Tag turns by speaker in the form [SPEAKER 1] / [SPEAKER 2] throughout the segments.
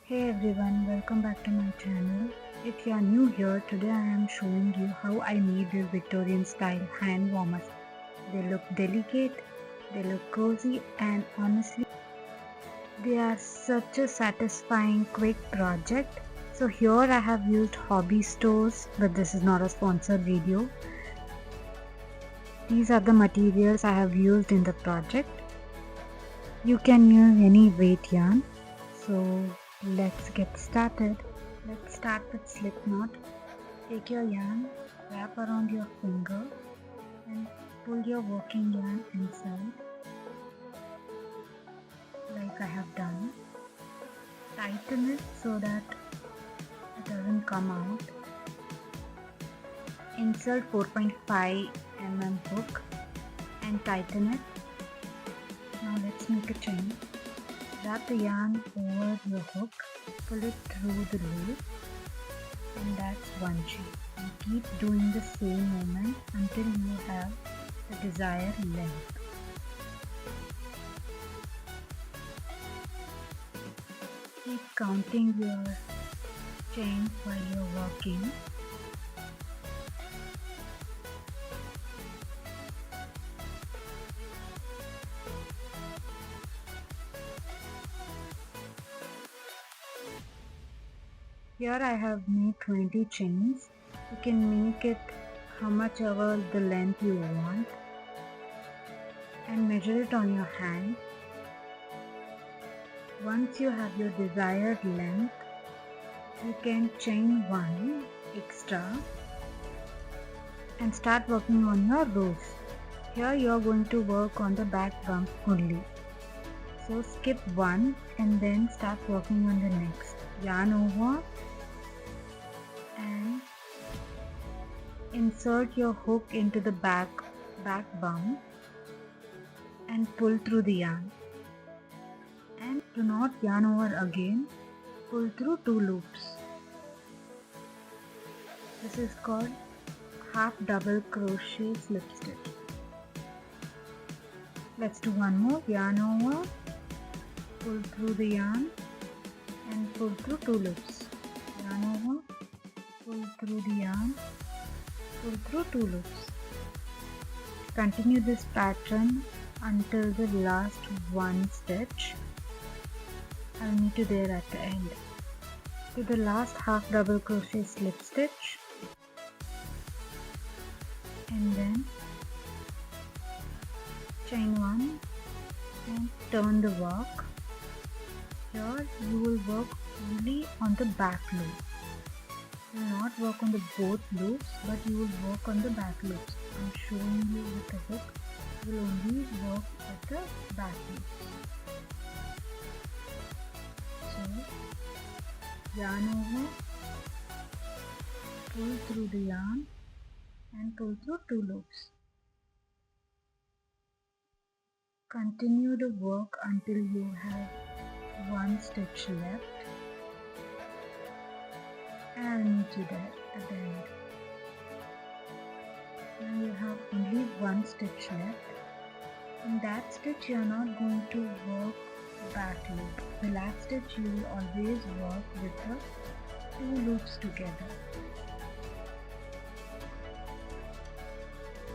[SPEAKER 1] Hey everyone, welcome back to my channel. If you are new here, today I am showing you how I made these Victorian style hand warmers. They look delicate, they look cozy, and honestly they are such a satisfying quick project. So here I have used hobby stores, but this is not a sponsored video. These are the materials I have used in the project. You can use any weight yarn. So let's get started. Let's start with slip knot. Take your yarn, wrap around your finger and pull your working yarn inside like I have done. Tighten it so that it doesn't come out. Insert 4.5 mm hook and tighten it. Now let's make a chain. Wrap the yarn over your hook, pull it through the loop, and that's one chain. And keep doing the same movement until you have the desired length. Keep counting your chains while you're working. Here I have made 20 chains. You can make it how much ever the length you want and measure it on your hand. Once you have your desired length, you can chain one extra and start working on your rows. Here you are going to work on the back bump only. So skip one and then start working on the next. Yarn over and insert your hook into the back bump and pull through the yarn. And do not yarn over again, pull through 2 loops. This is called half double crochet slip stitch. Let's do one more. Yarn over, pull through the yarn and pull through 2 loops. Yarn over, pull through the yarn, pull through 2 loops. Continue this pattern until the last one stitch. I'll meet you there at the end. To the last half double crochet slip stitch and then chain one and turn the work. Here you will work only on the back loop. You will not work on the both loops, but you will work on the back loops. I'm showing you with the hook. You will only work with the back loops. So yarn over, pull through the yarn and pull through 2 loops. Continue the work until you have one stitch left, and I'll meet you there at the end. Now you have only one stitch left. In that stitch you are not going to work back loop. The last stitch you will always work with the 2 loops together.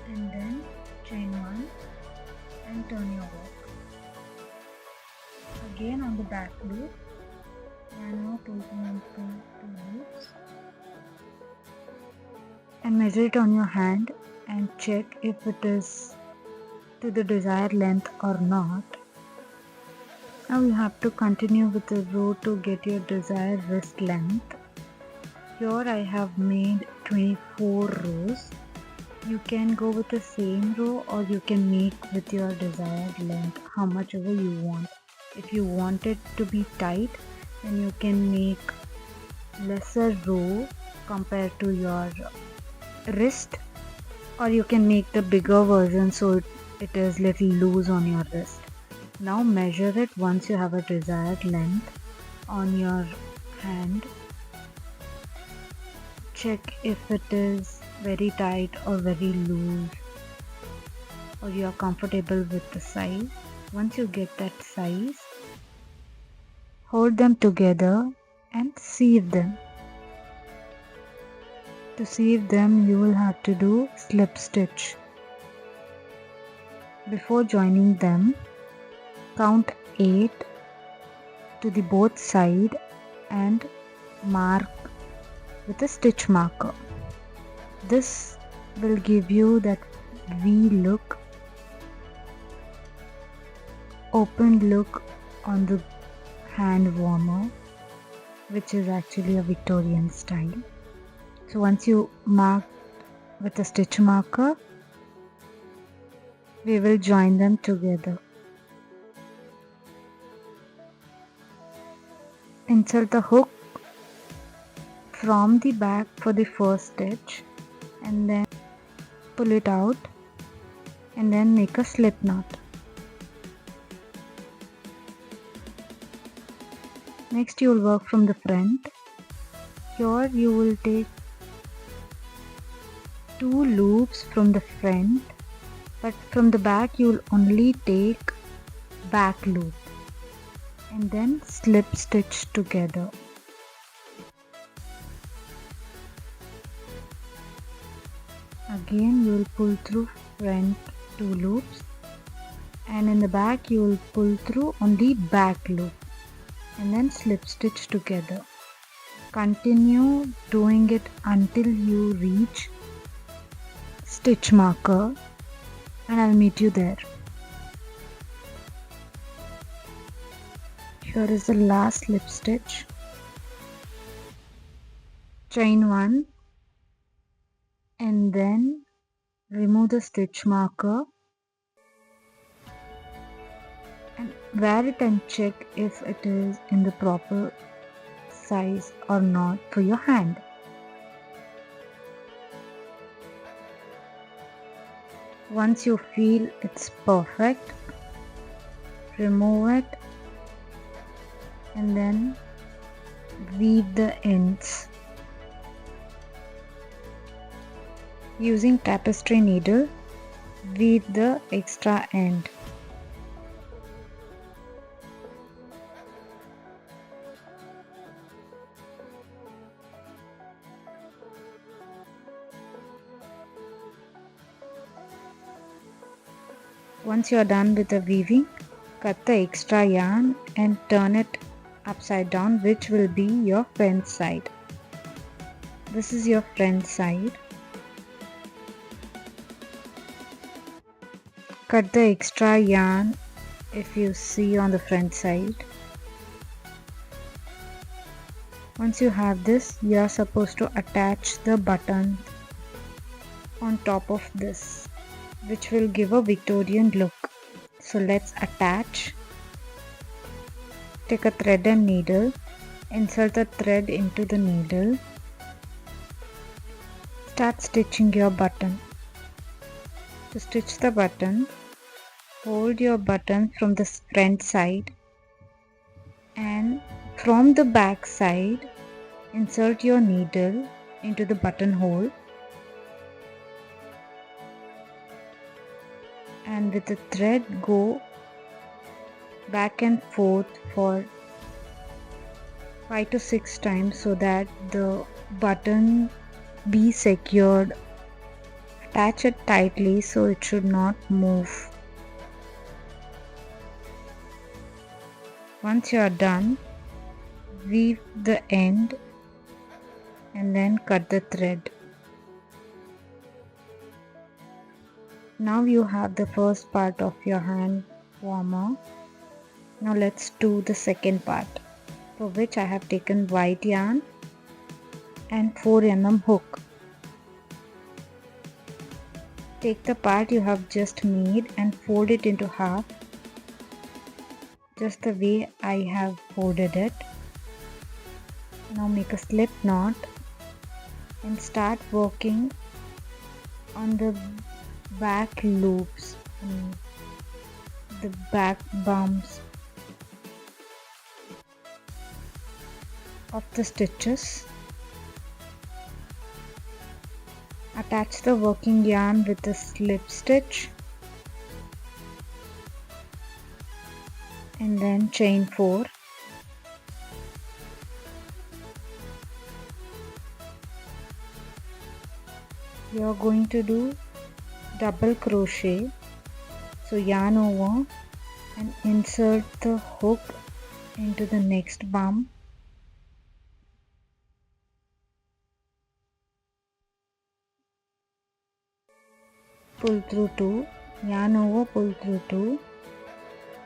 [SPEAKER 1] And then chain one and turn your work. Again on the back loop, yarn over, pull through 2 loops and measure it on your hand and check if it is to the desired length or not. Now you have to continue with the row to get your desired wrist length. Here I have made 24 rows. You can go with the same row or you can make with your desired length how much ever you want. If you want it to be tight, then you can make lesser row compared to your wrist, or you can make the bigger version so it is little loose on your wrist. Now measure it once you have a desired length on your hand. Check if it is very tight or very loose, or you are comfortable with the size. Once you get that size, hold them together and sieve them. To sieve them, you will have to do slip stitch. Before joining them, count 8 to the both side and mark with a stitch marker. This will give you that V look, open look on the hand warmer, which is actually a Victorian style. So once you mark with a stitch marker, we will join them together. Insert the hook from the back for the first stitch and then pull it out and then make a slip knot. Next you will work from the front. Here you will take 2 loops from the front, but from the back you will only take back loop and then slip stitch together. Again you will pull through front 2 loops and in the back you will pull through only back loop and then slip stitch together. Continue doing it until you reach stitch marker and I'll meet you there. Here is the last slip stitch. Chain 1 and then remove the stitch marker and wear it and check if it is in the proper size or not for your hand. Once you feel it's perfect, remove it and then weave the ends. Using tapestry needle, weave the extra end. Once you are done with the weaving, cut the extra yarn and turn it upside down, which will be your front side. This is your front side. Cut the extra yarn if you see on the front side. Once you have this, you are supposed to attach the button on top of this, which will give a Victorian look. So let's attach. Take a thread and needle, insert the thread into the needle, start stitching your button. To stitch the button, hold your button from the front side and from the back side, insert your needle into the buttonhole and with the thread go back and forth for 5 to 6 times so that the button be secured. Attach it tightly so it should not move. Once you are done, weave the end and then cut the thread. Now you have the first part of your hand warmer. Now let's do the second part, for which I have taken white yarn and 4 mm hook. Take the part you have just made and fold it into half, just the way I have folded it. Now make a slip knot and start working on the back loops, the back bumps of the stitches. Attach the working yarn with the slip stitch and then chain 4. you are going to do double crochet. So yarn over and insert the hook into the next bump. Pull through 2, yarn over, pull through 2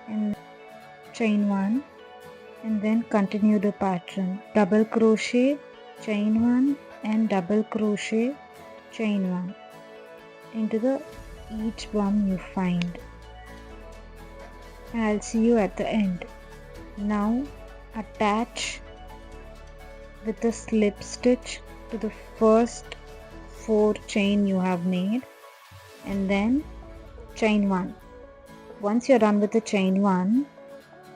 [SPEAKER 1] and chain 1 and then continue the pattern. Double crochet, chain 1 and double crochet, chain 1 into the each bump you find. And I'll see you at the end. Now attach with a slip stitch to the first 4 chain you have made and then chain 1. Once you're done with the chain 1,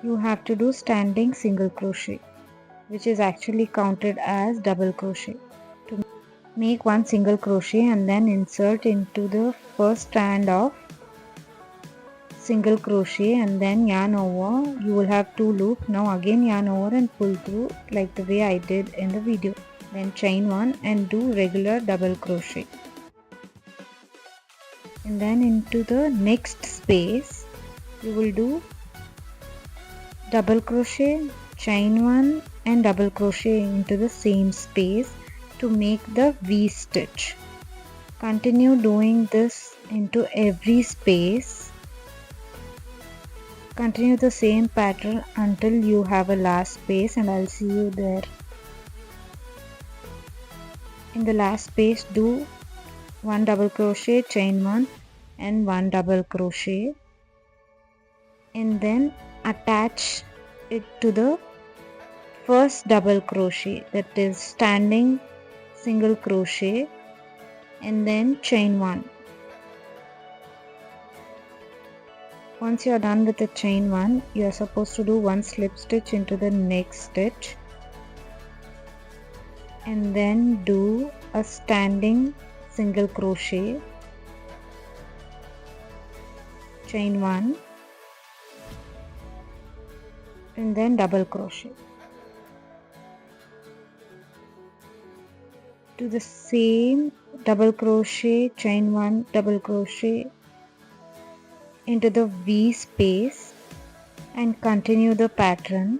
[SPEAKER 1] you have to do standing single crochet, which is actually counted as double crochet. To make 1 single crochet and then insert into the first strand of single crochet and then yarn over. You will have 2 loops. Now again yarn over and pull through like the way I did in the video. Then chain 1 and do regular double crochet. And then into the next space you will do double crochet, chain 1 and double crochet into the same space to make the V stitch. Continue doing this into every space. Continue the same pattern until you have a last space and I'll see you there. In the last space do 1 double crochet, chain 1 and 1 double crochet and then attach it to the first double crochet, that is standing single crochet and then chain 1. Once you are done with the chain 1, you are supposed to do 1 slip stitch into the next stitch and then do a standing single crochet, chain 1 and then double crochet. Do the same double crochet, chain 1, double crochet into the V space and continue the pattern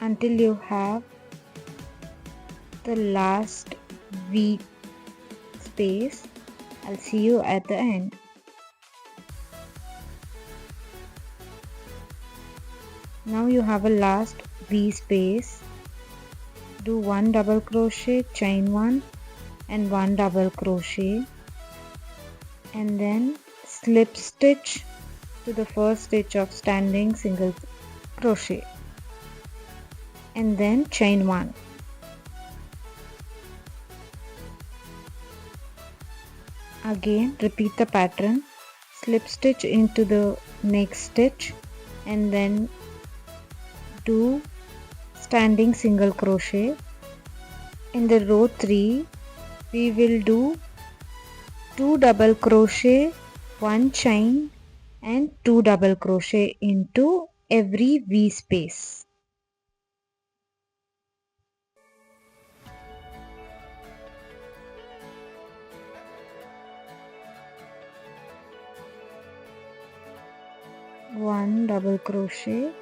[SPEAKER 1] until you have the last V space. I'll see you at the end. Now you have a last V space. Do 1 double crochet, chain 1 and 1 double crochet and then slip stitch to the first stitch of standing single crochet and then chain 1. Again repeat the pattern, slip stitch into the next stitch and then do standing single crochet. In the row 3 we will do 2 double crochet, 1 chain and 2 double crochet into every V space. One double crochet,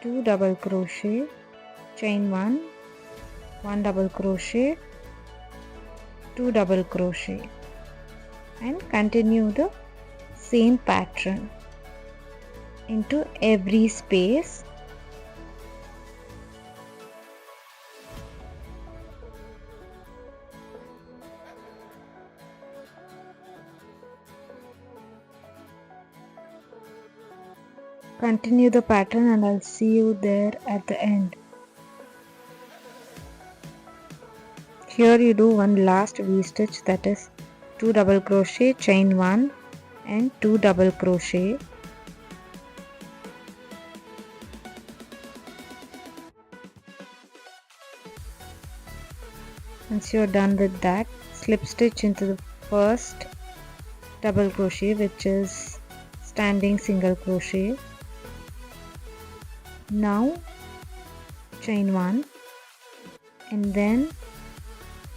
[SPEAKER 1] 2 double crochet, chain 1, 1 double crochet, 2 double crochet and continue the same pattern into every space. Continue the pattern and I'll see you there at the end. Here you do 1 last V stitch, that is 2 double crochet, chain 1 and 2 double crochet. Once you are done with that, slip stitch into the first double crochet, which is standing single crochet. Now chain 1 and then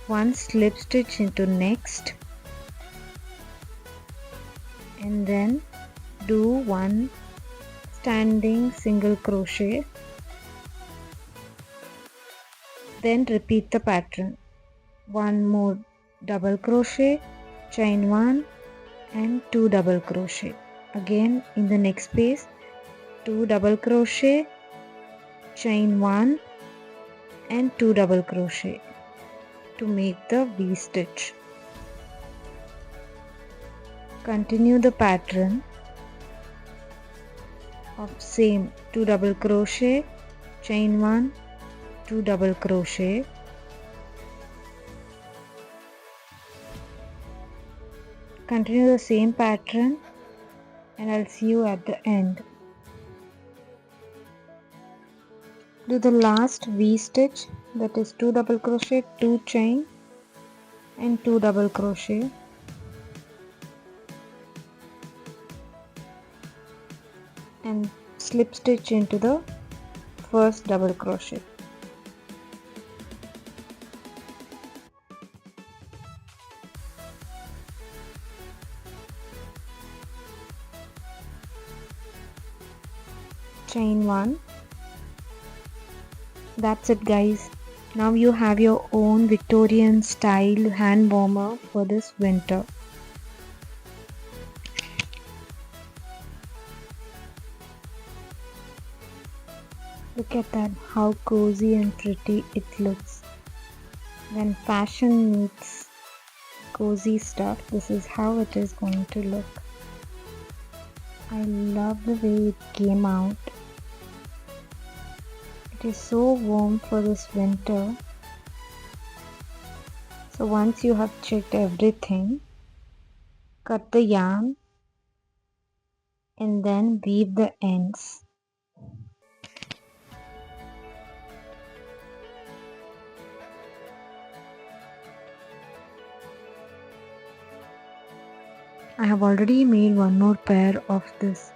[SPEAKER 1] one slip stitch into next, and then do one standing single crochet, then repeat the pattern. One more double crochet, chain 1 and 2 double crochet. Again in the next space, 2 double crochet, chain 1 and 2 double crochet to make the V stitch. Continue the pattern of same 2 double crochet, chain 1, 2 double crochet, continue the same pattern, and I'll see you at the end. Do the last V stitch, that is 2 double crochet, 2 chain and 2 double crochet, and slip stitch into the first double crochet. Chain 1. That's it guys. Now you have your own Victorian style hand warmer for this winter. Look at that, how cozy and pretty it looks. When fashion meets cozy stuff, this is how it is going to look. I love the way it came out. It is so warm for this winter. So once you have checked everything, cut the yarn and then weave the ends. I have already made one more pair of this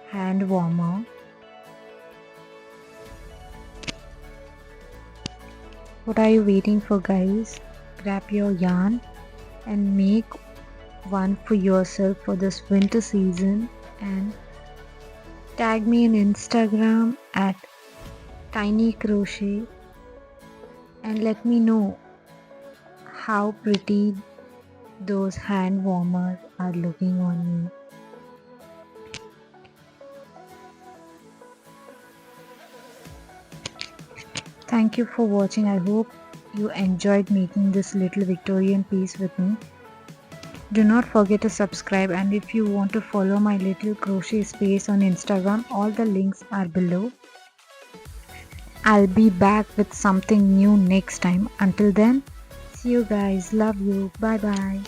[SPEAKER 1] hand warmer. What are you waiting for guys? Grab your yarn and make one for yourself for this winter season and tag me in Instagram at Tiny Crochet and let me know how pretty those hand warmers are looking on me. Thank you for watching. I hope you enjoyed making this little Victorian piece with me. Do not forget to subscribe, and if you want to follow my little crochet space on Instagram, all the links are below. I'll be back with something new next time. Until then, see you guys. Love you. Bye bye.